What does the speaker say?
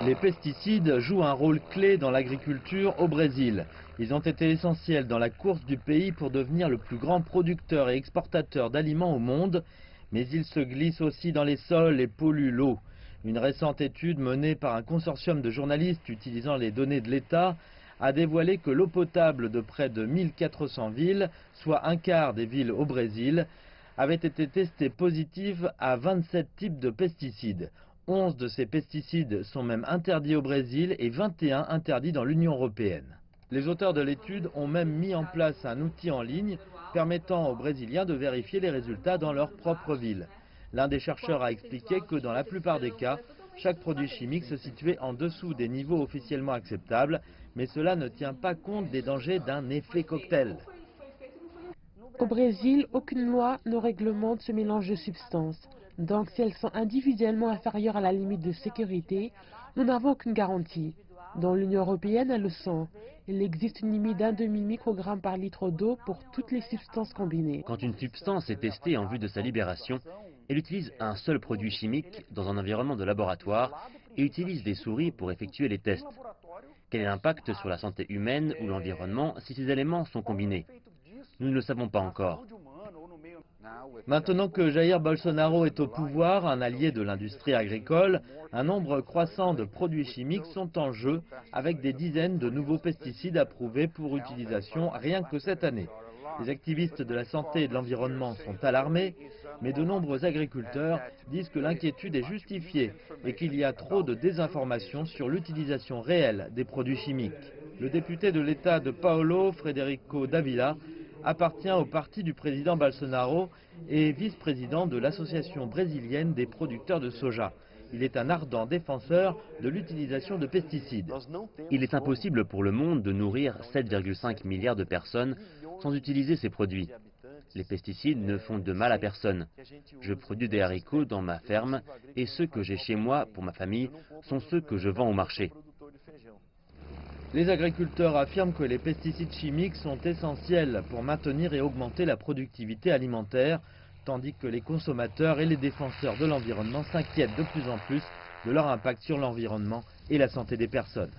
Les pesticides jouent un rôle clé dans l'agriculture au Brésil. Ils ont été essentiels dans la course du pays pour devenir le plus grand producteur et exportateur d'aliments au monde, mais ils se glissent aussi dans les sols et polluent l'eau. Une récente étude menée par un consortium de journalistes utilisant les données de l'État a dévoilé que l'eau potable de près de 1400 villes, soit un quart des villes au Brésil, avait été testée positive à 27 types de pesticides. 11 de ces pesticides sont même interdits au Brésil et 21 interdits dans l'Union européenne. Les auteurs de l'étude ont même mis en place un outil en ligne permettant aux Brésiliens de vérifier les résultats dans leur propre ville. L'un des chercheurs a expliqué que dans la plupart des cas, chaque produit chimique se situait en dessous des niveaux officiellement acceptables, mais cela ne tient pas compte des dangers d'un effet cocktail. Au Brésil, aucune loi ne réglemente ce mélange de substances. Donc, si elles sont individuellement inférieures à la limite de sécurité, nous n'avons aucune garantie. Dans l'Union européenne, elles le sont. Il existe une limite d'1 demi-microgramme par litre d'eau pour toutes les substances combinées. Quand une substance est testée en vue de sa libération, elle utilise un seul produit chimique dans un environnement de laboratoire et utilise des souris pour effectuer les tests. Quel est l'impact sur la santé humaine ou l'environnement si ces éléments sont combinés? Nous ne le savons pas encore. Maintenant que Jair Bolsonaro est au pouvoir, un allié de l'industrie agricole, un nombre croissant de produits chimiques sont en jeu avec des dizaines de nouveaux pesticides approuvés pour utilisation rien que cette année. Les activistes de la santé et de l'environnement sont alarmés, mais de nombreux agriculteurs disent que l'inquiétude est justifiée et qu'il y a trop de désinformation sur l'utilisation réelle des produits chimiques. Le député de l'État de Paulo, Frederico Davila, appartient au parti du président Bolsonaro et vice-président de l'association brésilienne des producteurs de soja. Il est un ardent défenseur de l'utilisation de pesticides. Il est impossible pour le monde de nourrir 7,5 milliards de personnes sans utiliser ces produits. Les pesticides ne font de mal à personne. Je produis des haricots dans ma ferme et ceux que j'ai chez moi pour ma famille sont ceux que je vends au marché. Les agriculteurs affirment que les pesticides chimiques sont essentiels pour maintenir et augmenter la productivité alimentaire, tandis que les consommateurs et les défenseurs de l'environnement s'inquiètent de plus en plus de leur impact sur l'environnement et la santé des personnes.